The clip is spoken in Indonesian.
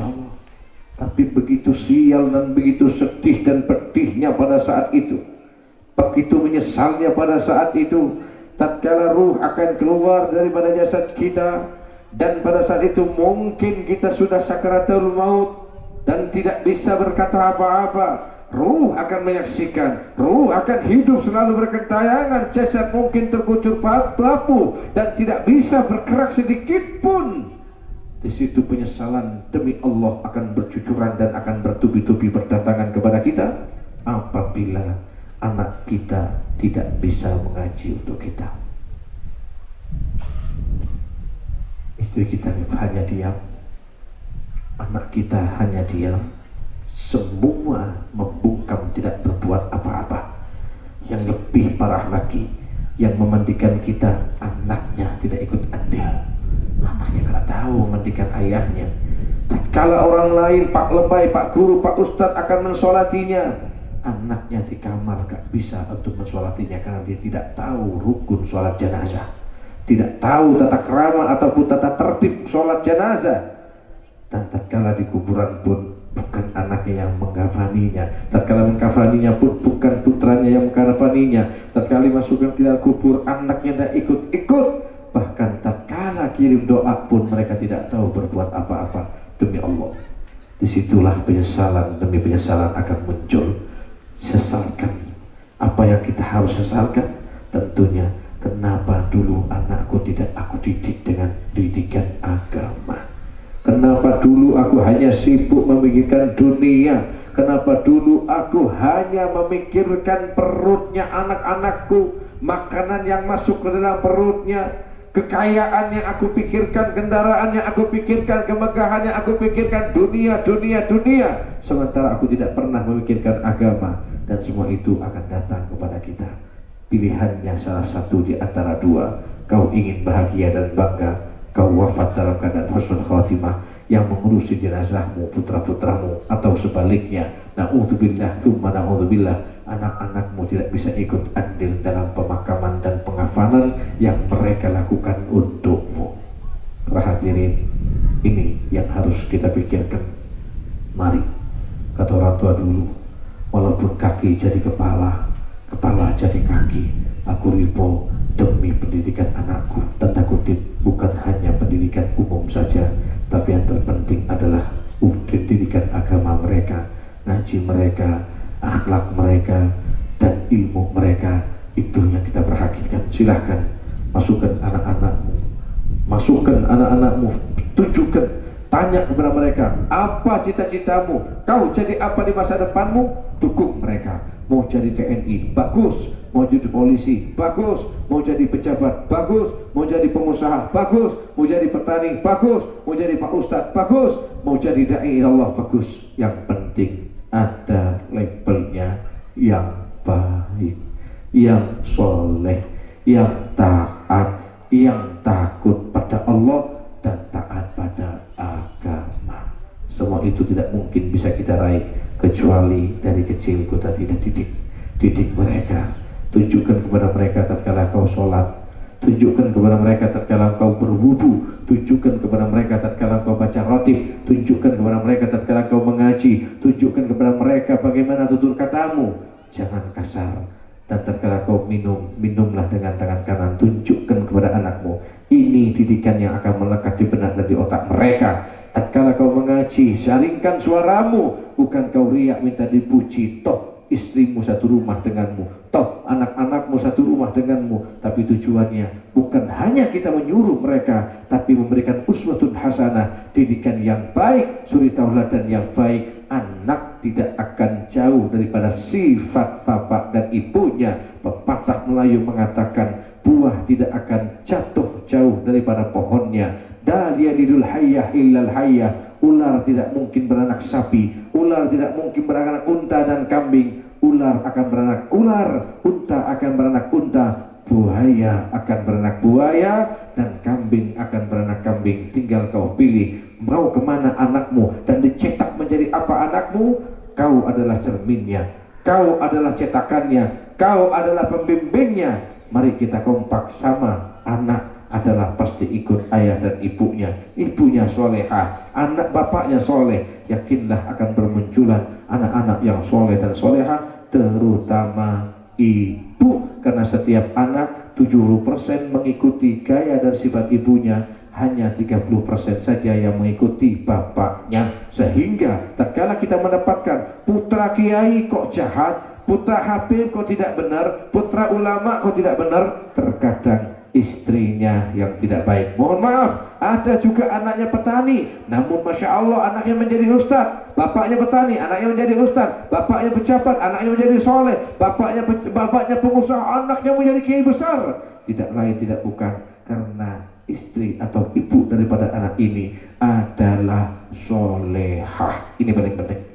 Masya Allah. Tapi begitu sial dan begitu sedih dan pedihnya pada saat itu, begitu menyesalnya pada saat itu, tatkala ruh akan keluar daripada jasad kita, dan pada saat itu mungkin kita sudah sakaratul maut dan tidak bisa berkata apa-apa. Ruh akan menyaksikan, ruh akan hidup selalu bergentayangan, jasad mungkin terkucur rapuh dan tidak bisa bergerak sedikit pun. Di situ penyesalan demi Allah akan bercucuran dan akan bertubi-tubi berdatangan kepada kita apabila anak kita tidak bisa mengaji untuk kita. Istri kita hanya diam, anak kita hanya diam, semua membungkam, tidak berbuat apa-apa. Yang lebih parah lagi, yang memandikan kita anaknya tidak ikut andil. Anaknya nggak tahu memandikan ayahnya. Tatkala orang lain, Pak Lebay, Pak Guru, Pak Ustadz akan mensolatinya, anaknya di kamar gak bisa untuk mensolatinya karena dia tidak tahu rukun sholat jenazah, tidak tahu tata krama ataupun tata tertib sholat jenazah. Dan tatkala di kuburan pun bukan anaknya yang mengkafaninya, tatkala mengkafaninya pun bukan putranya yang mengkafaninya, tatkala masukkan ke dalam kubur anaknya tidak ikut-ikut, bahkan tatkala kirim doa pun mereka tidak tahu berbuat apa-apa. Demi Allah, disitulah penyesalan demi penyesalan akan muncul. Sesalkan apa yang kita harus sesalkan? Tentunya kenapa dulu anakku tidak aku didik dengan didikan agama. Kenapa dulu aku hanya sibuk memikirkan dunia? Kenapa dulu aku hanya memikirkan perutnya anak-anakku, makanan yang masuk ke dalam perutnya, kekayaan yang aku pikirkan, kendaraan yang aku pikirkan, kemegahan yang aku pikirkan, dunia. Sementara aku tidak pernah memikirkan agama, dan semua itu akan datang kepada kita. Pilihannya salah satu di antara dua. Kau ingin bahagia dan bangga, kau wafat dalam keadaan husnul khatimah yang mengurusi jenazahmu, putra-putramu, atau sebaliknya, na'udzubillah tsumma na'udzubillah, anak-anakmu tidak bisa ikut andil dalam pemakaman dan pengafalan yang mereka lakukan untukmu. Hadirin, ini yang harus kita pikirkan. Mari, kata orang tua dulu, walaupun kaki jadi kepala, kepala jadi kaki, aku ripo demi pendidikan anakku. Tanda kutip, bukan hanya pendidikan umum saja, tapi yang terpenting adalah pendidikan agama mereka, ngaji mereka, akhlak mereka, dan ilmu mereka. Itu yang kita perhatikan. Silahkan masukkan anak-anakmu, tunjukkan, tanya kepada mereka, apa cita-citamu, kau jadi apa di masa depanmu, dukung mereka. Mau jadi TNI, bagus. Mau jadi polisi, bagus. Mau jadi pejabat, bagus. Mau jadi pengusaha, bagus. Mau jadi petani, bagus. Mau jadi Pak Ustadz, bagus. Mau jadi da'i Allah, bagus. Yang penting ada labelnya yang baik, yang soleh, yang taat, yang takut pada Allah dan taat pada agama. Semua itu tidak mungkin bisa kita raih kecuali dari kecil kita tidak didik mereka. Tunjukkan kepada mereka tatkala kau sholat, tunjukkan kepada mereka tatkala kau berwudu, tunjukkan kepada mereka tatkala kau baca ratib, tunjukkan kepada mereka tatkala kau mengaji, tunjukkan kepada mereka bagaimana tutur katamu, jangan kasar. Dan tatkala kau minumlah dengan tangan kanan, tunjukkan kepada anakmu. Ini didikan yang akan melekat di benak dan di otak mereka. Tatkala kau mengaji, saringkan suaramu, bukan kau riak minta dipuji. Toh istrimu satu rumah denganmu, toh anak-anakmu satu rumah denganmu, tapi tujuannya bukan hanya kita menyuruh mereka, tapi memberikan uswatun hasanah, didikan yang baik, suri tauladan yang baik. Anak tidak akan jauh daripada sifat bapak dan ibunya. Pepatah Melayu mengatakan, buah tidak akan jatuh jauh daripada pohonnya. Dalia didul hayyah illal hayyah. Ular tidak mungkin beranak sapi, ular tidak mungkin beranak unta dan kambing. Ular akan beranak ular, unta akan beranak unta, buaya akan beranak buaya, dan kambing akan beranak kambing. Tinggal kau pilih mau kemana anakmu, dan dicetak menjadi apa anakmu. Kau adalah cerminnya, kau adalah cetakannya, kau adalah pembimbingnya. Mari kita kompak sama anak, adalah pasti ikut ayah dan ibunya. Ibunya solehah, anak bapaknya soleh, yakinlah akan bermunculan anak-anak yang soleh dan solehah, terutama ibu. Karena setiap anak 70% mengikuti gaya dan sifat ibunya, hanya 30% saja yang mengikuti bapaknya. Sehingga tatkala kita mendapatkan putra kiai kok jahat, putra habib kok tidak benar, putra ulama kok tidak benar, terkadang istrinya yang tidak baik. Mohon maaf, ada juga anaknya petani, namun Masya Allah anaknya menjadi ustadz, bapaknya petani, anaknya menjadi ustadz, bapaknya pejabat, anaknya menjadi soleh, bapaknya pengusaha, anaknya menjadi kiai besar. Tidak lain tidak bukan karena istri atau ibu daripada anak ini adalah solehah. Ini paling penting.